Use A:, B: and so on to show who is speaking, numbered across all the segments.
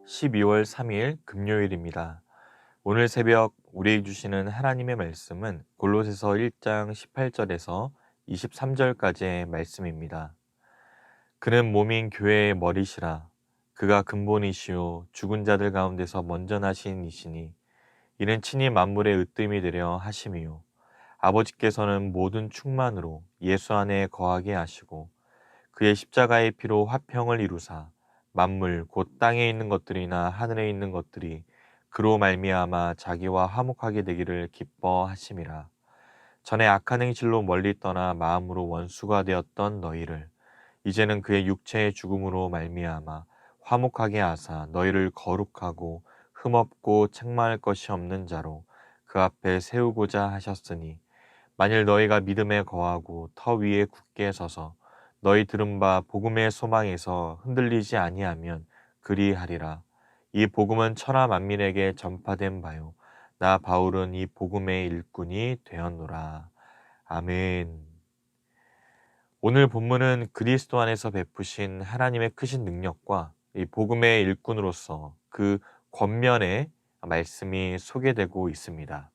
A: 12월 3일 금요일입니다. 오늘 새벽 우리에게 주시는 하나님의 말씀은 골로새서 1장 18절에서 23절까지의 말씀입니다. 그는 몸인 교회의 머리시라. 그가 근본이시요 죽은 자들 가운데서 먼저 나신 이시니 이는 친히 만물의 으뜸이 되려 하심이요 아버지께서는 모든 충만으로 예수 안에 거하게 하시고 그의 십자가의 피로 화평을 이루사 만물 곧 땅에 있는 것들이나 하늘에 있는 것들이 그로 말미암아 자기와 화목하게 되기를 기뻐하심이라. 전에 악한 행실로 멀리 떠나 마음으로 원수가 되었던 너희를 이제는 그의 육체의 죽음으로 말미암아 화목하게 하사 너희를 거룩하고 흠없고 책망할 것이 없는 자로 그 앞에 세우고자 하셨으니 만일 너희가 믿음에 거하고 터 위에 굳게 서서 너희 들은 바 복음의 소망에서 흔들리지 아니하면 그리하리라. 이 복음은 천하 만민에게 전파된 바요 나 바울은 이 복음의 일꾼이 되었노라. 아멘. 오늘 본문은 그리스도 안에서 베푸신 하나님의 크신 능력과 이 복음의 일꾼으로서 그 권면의 말씀이 소개되고 있습니다.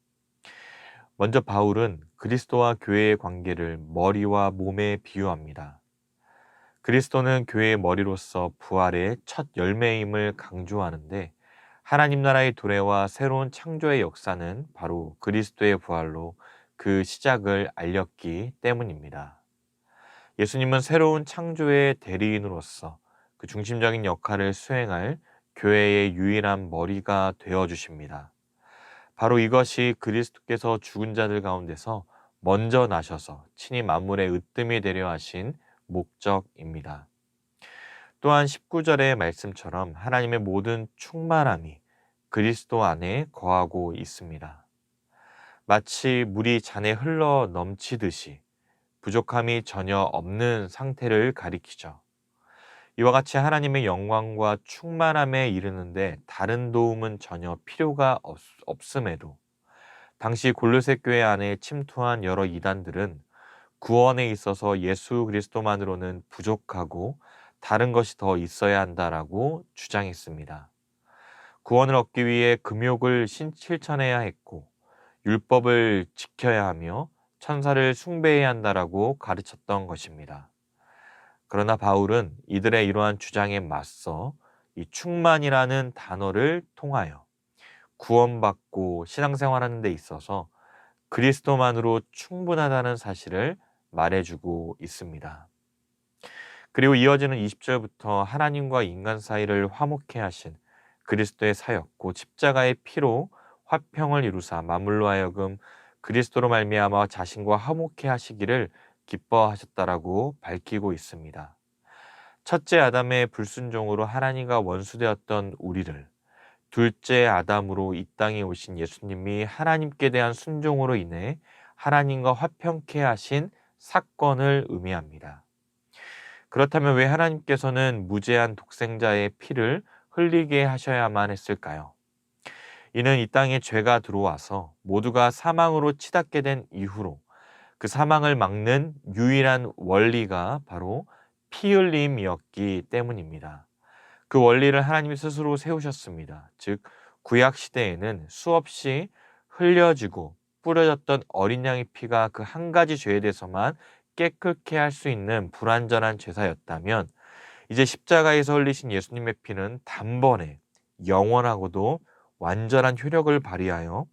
A: 먼저 바울은 그리스도와 교회의 관계를 머리와 몸에 비유합니다. 그리스도는 교회의 머리로서 부활의 첫 열매임을 강조하는데 하나님 나라의 도래와 새로운 창조의 역사는 바로 그리스도의 부활로 그 시작을 알렸기 때문입니다. 예수님은 새로운 창조의 대리인으로서 그 중심적인 역할을 수행할 교회의 유일한 머리가 되어주십니다. 바로 이것이 그리스도께서 죽은 자들 가운데서 먼저 나셔서 친히 만물의 으뜸이 되려 하신 목적입니다. 또한 19절의 말씀처럼 하나님의 모든 충만함이 그리스도 안에 거하고 있습니다. 마치 물이 잔에 흘러 넘치듯이 부족함이 전혀 없는 상태를 가리키죠. 이와 같이 하나님의 영광과 충만함에 이르는데 다른 도움은 전혀 필요가 없음에도 당시 골로새 교회 안에 침투한 여러 이단들은 구원에 있어서 예수 그리스도만으로는 부족하고 다른 것이 더 있어야 한다라고 주장했습니다. 구원을 얻기 위해 금욕을 실천해야 했고 율법을 지켜야 하며 천사를 숭배해야 한다라고 가르쳤던 것입니다. 그러나 바울은 이들의 이러한 주장에 맞서 이 충만이라는 단어를 통하여 구원받고 신앙생활하는 데 있어서 그리스도만으로 충분하다는 사실을 말해주고 있습니다. 그리고 이어지는 20절부터 하나님과 인간 사이를 화목케 하신 그리스도의 사역 곧 십자가의 피로 화평을 이루사 만물로 하여금 그리스도로 말미암아 자신과 화목케 하시기를 기뻐하셨다라고 밝히고 있습니다. 첫째 아담의 불순종으로 하나님과 원수되었던 우리를 둘째 아담으로 이 땅에 오신 예수님이 하나님께 대한 순종으로 인해 하나님과 화평케 하신 사건을 의미합니다. 그렇다면 왜 하나님께서는 무죄한 독생자의 피를 흘리게 하셔야만 했을까요? 이는 이 땅에 죄가 들어와서 모두가 사망으로 치닫게 된 이후로 그 사망을 막는 유일한 원리가 바로 피 흘림이었기 때문입니다. 그 원리를 하나님이 스스로 세우셨습니다. 즉 구약 시대에는 수없이 흘려지고 뿌려졌던 어린 양의 피가 그 한 가지 죄에 대해서만 깨끗게 할 수 있는 불완전한 제사였다면 이제 십자가에서 흘리신 예수님의 피는 단번에 영원하고도 완전한 효력을 발휘하여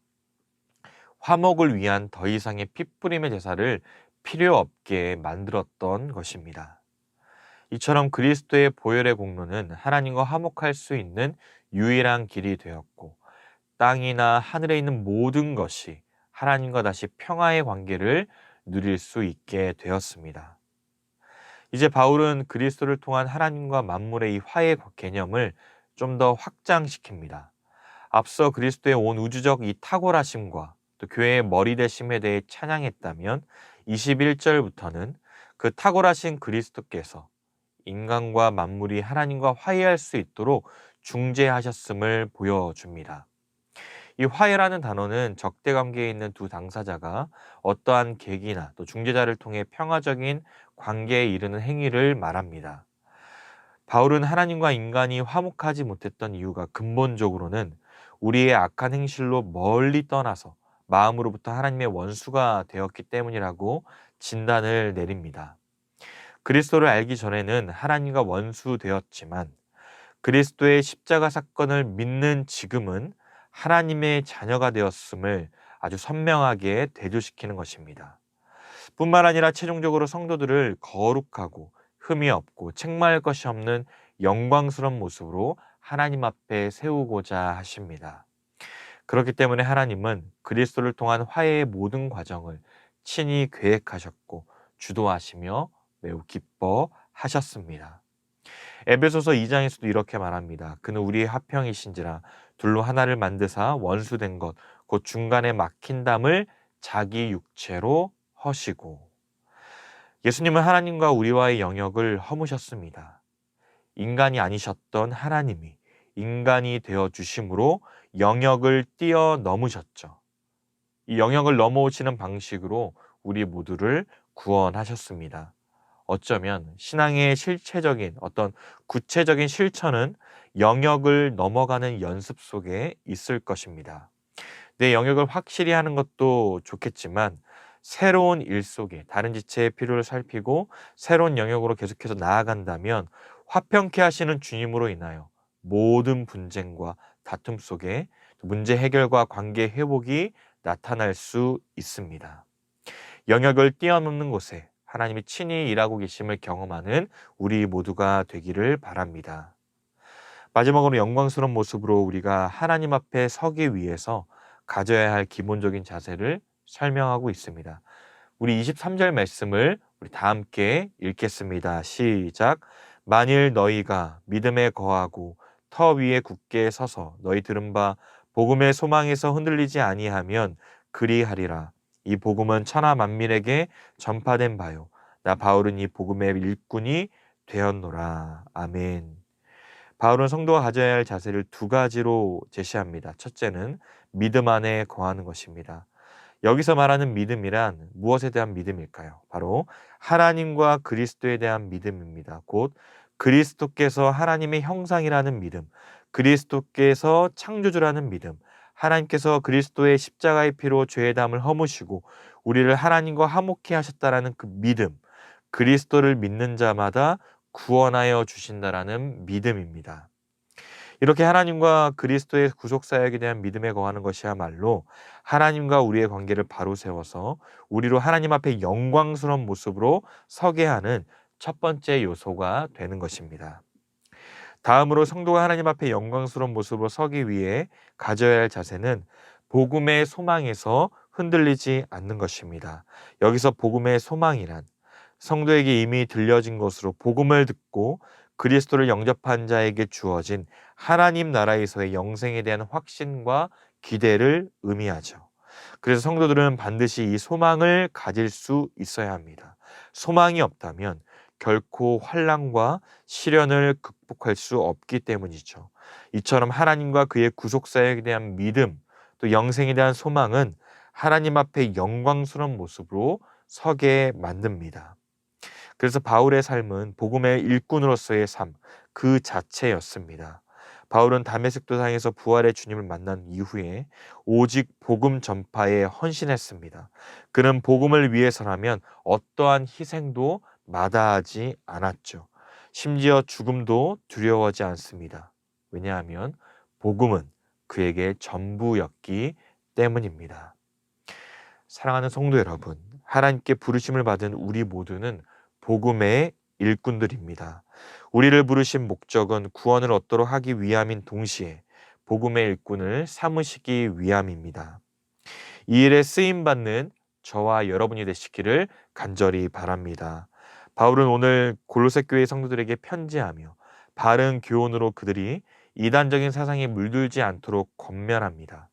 A: 화목을 위한 더 이상의 피뿌림의 제사를 필요 없게 만들었던 것입니다. 이처럼 그리스도의 보혈의 공로는 하나님과 화목할 수 있는 유일한 길이 되었고 땅이나 하늘에 있는 모든 것이 하나님과 다시 평화의 관계를 누릴 수 있게 되었습니다. 이제 바울은 그리스도를 통한 하나님과 만물의 이 화해 개념을 좀 더 확장시킵니다. 앞서 그리스도의 온 우주적 이 탁월하심과 또 교회의 머리 되심에 대해 찬양했다면 21절부터는 그 탁월하신 그리스도께서 인간과 만물이 하나님과 화해할 수 있도록 중재하셨음을 보여줍니다. 이 화해라는 단어는 적대 관계에 있는 두 당사자가 어떠한 계기나 또 중재자를 통해 평화적인 관계에 이르는 행위를 말합니다. 바울은 하나님과 인간이 화목하지 못했던 이유가 근본적으로는 우리의 악한 행실로 멀리 떠나서 마음으로부터 하나님의 원수가 되었기 때문이라고 진단을 내립니다. 그리스도를 알기 전에는 하나님과 원수 되었지만 그리스도의 십자가 사건을 믿는 지금은 하나님의 자녀가 되었음을 아주 선명하게 대조시키는 것입니다. 뿐만 아니라 최종적으로 성도들을 거룩하고 흠이 없고 책망할 것이 없는 영광스러운 모습으로 하나님 앞에 세우고자 하십니다. 그렇기 때문에 하나님은 그리스도를 통한 화해의 모든 과정을 친히 계획하셨고 주도하시며 매우 기뻐하셨습니다. 에베소서 2장에서도 이렇게 말합니다. 그는 우리의 화평이신지라 둘로 하나를 만드사 원수된 것 곧 중간에 막힌 담을 자기 육체로 허시고. 예수님은 하나님과 우리와의 영역을 허무셨습니다. 인간이 아니셨던 하나님이 인간이 되어 주심으로 영역을 뛰어넘으셨죠. 이 영역을 넘어오시는 방식으로 우리 모두를 구원하셨습니다. 어쩌면 신앙의 실체적인 어떤 구체적인 실천은 영역을 넘어가는 연습 속에 있을 것입니다. 내 영역을 확실히 하는 것도 좋겠지만 새로운 일 속에 다른 지체의 필요를 살피고 새로운 영역으로 계속해서 나아간다면 화평케 하시는 주님으로 인하여 모든 분쟁과 다툼 속에 문제 해결과 관계 회복이 나타날 수 있습니다. 영역을 뛰어넘는 곳에 하나님이 친히 일하고 계심을 경험하는 우리 모두가 되기를 바랍니다. 마지막으로 영광스러운 모습으로 우리가 하나님 앞에 서기 위해서 가져야 할 기본적인 자세를 설명하고 있습니다. 우리 23절 말씀을 우리 다 함께 읽겠습니다. 시작. 만일 너희가 믿음에 거하고 터 위에 굳게 서서 너희 들은 바 복음의 소망에서 흔들리지 아니하면 그리하리라. 이 복음은 천하 만민에게 전파된 바요. 나 바울은 이 복음의 일꾼이 되었노라. 아멘. 바울은 성도가 가져야 할 자세를 두 가지로 제시합니다. 첫째는 믿음 안에 거하는 것입니다. 여기서 말하는 믿음이란 무엇에 대한 믿음일까요? 바로 하나님과 그리스도에 대한 믿음입니다. 곧 그리스도께서 하나님의 형상이라는 믿음, 그리스도께서 창조주라는 믿음, 하나님께서 그리스도의 십자가의 피로 죄의 담을 허무시고 우리를 하나님과 화목케 하셨다라는 그 믿음, 그리스도를 믿는 자마다 구원하여 주신다라는 믿음입니다. 이렇게 하나님과 그리스도의 구속 사역에 대한 믿음에 거하는 것이야말로 하나님과 우리의 관계를 바로 세워서 우리로 하나님 앞에 영광스러운 모습으로 서게 하는 첫 번째 요소가 되는 것입니다. 다음으로 성도가 하나님 앞에 영광스러운 모습으로 서기 위해 가져야 할 자세는 복음의 소망에서 흔들리지 않는 것입니다. 여기서 복음의 소망이란 성도에게 이미 들려진 것으로 복음을 듣고 그리스도를 영접한 자에게 주어진 하나님 나라에서의 영생에 대한 확신과 기대를 의미하죠. 그래서 성도들은 반드시 이 소망을 가질 수 있어야 합니다. 소망이 없다면 결코 환난과 시련을 극복할 수 없기 때문이죠. 이처럼 하나님과 그의 구속사역에 대한 믿음, 또 영생에 대한 소망은 하나님 앞에 영광스러운 모습으로 서게 만듭니다. 그래서 바울의 삶은 복음의 일꾼으로서의 삶 그 자체였습니다. 바울은 다메섹 도상에서 부활의 주님을 만난 이후에 오직 복음 전파에 헌신했습니다. 그는 복음을 위해서라면 어떠한 희생도 마다하지 않았죠. 심지어 죽음도 두려워하지 않습니다. 왜냐하면 복음은 그에게 전부였기 때문입니다. 사랑하는 성도 여러분, 하나님께 부르심을 받은 우리 모두는 복음의 일꾼들입니다. 우리를 부르신 목적은 구원을 얻도록 하기 위함인 동시에 복음의 일꾼을 삼으시기 위함입니다. 이 일에 쓰임받는 저와 여러분이 되시기를 간절히 바랍니다. 바울은 오늘 골로새 교회 성도들에게 편지하며 바른 교훈으로 그들이 이단적인 사상에 물들지 않도록 권면합니다.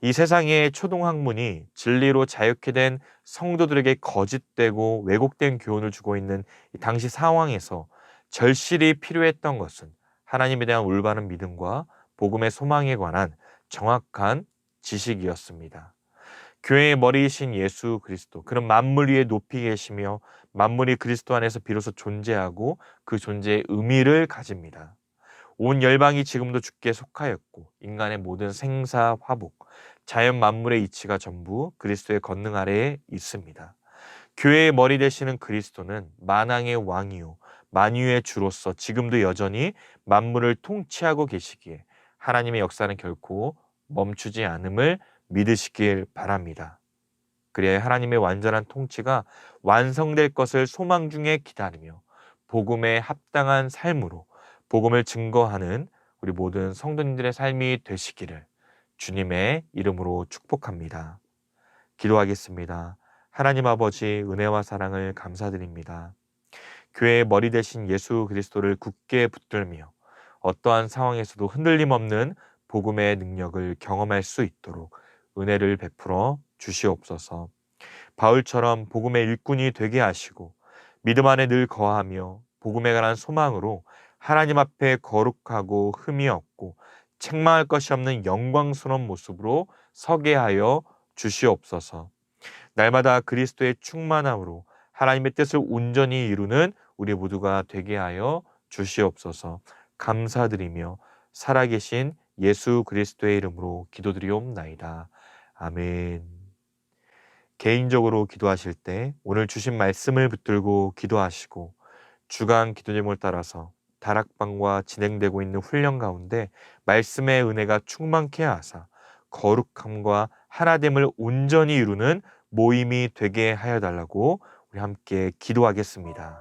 A: 이 세상의 초동학문이 진리로 자유케 된 성도들에게 거짓되고 왜곡된 교훈을 주고 있는 당시 상황에서 절실히 필요했던 것은 하나님에 대한 올바른 믿음과 복음의 소망에 관한 정확한 지식이었습니다. 교회의 머리이신 예수 그리스도, 그는 만물 위에 높이 계시며 만물이 그리스도 안에서 비로소 존재하고 그 존재의 의미를 가집니다. 온 열방이 지금도 주께 속하였고 인간의 모든 생사 화복, 자연 만물의 이치가 전부 그리스도의 권능 아래에 있습니다. 교회의 머리 되시는 그리스도는 만왕의 왕이요 만유의 주로서 지금도 여전히 만물을 통치하고 계시기에 하나님의 역사는 결코 멈추지 않음을 믿으시길 바랍니다. 그래야 하나님의 완전한 통치가 완성될 것을 소망 중에 기다리며 복음에 합당한 삶으로 복음을 증거하는 우리 모든 성도님들의 삶이 되시기를 주님의 이름으로 축복합니다. 기도하겠습니다. 하나님 아버지 은혜와 사랑을 감사드립니다. 교회의 머리 대신 예수 그리스도를 굳게 붙들며 어떠한 상황에서도 흔들림 없는 복음의 능력을 경험할 수 있도록 은혜를 베풀어 주시옵소서. 바울처럼 복음의 일꾼이 되게 하시고 믿음 안에 늘 거하며 복음에 관한 소망으로 하나님 앞에 거룩하고 흠이 없고 책망할 것이 없는 영광스러운 모습으로 서게 하여 주시옵소서. 날마다 그리스도의 충만함으로 하나님의 뜻을 온전히 이루는 우리 모두가 되게 하여 주시옵소서. 감사드리며 살아계신 예수 그리스도의 이름으로 기도드리옵나이다. 아멘. 개인적으로 기도하실 때 오늘 주신 말씀을 붙들고 기도하시고 주간 기도 제목을 따라서 다락방과 진행되고 있는 훈련 가운데 말씀의 은혜가 충만케 하사 거룩함과 하나됨을 온전히 이루는 모임이 되게 하여 달라고 우리 함께 기도하겠습니다.